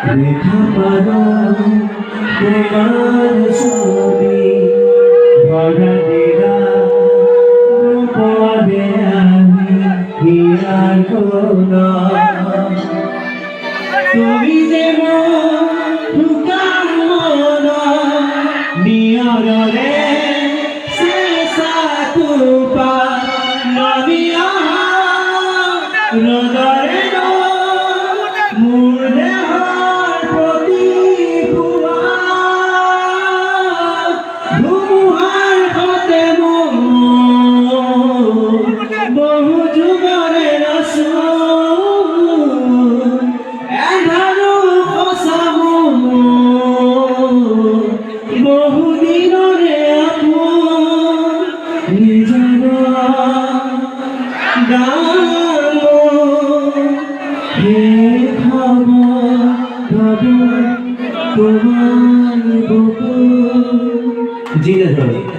রেখা পারো তোমার ছবি ভরা দেরা পদে আমি হিয়ার কোনা তুমি যে ঢুকার মন নিয়রে শেষা তুপা নবিয়া হৃদয়ে মুড়ে হার প্রতি ভুয়া ধুমুহার হতে বহু যুগরে রসুল এধারু খসামু বহু দিনরে আপন নিজর গানো হে খবর তোমার বুকু জিরে ধরে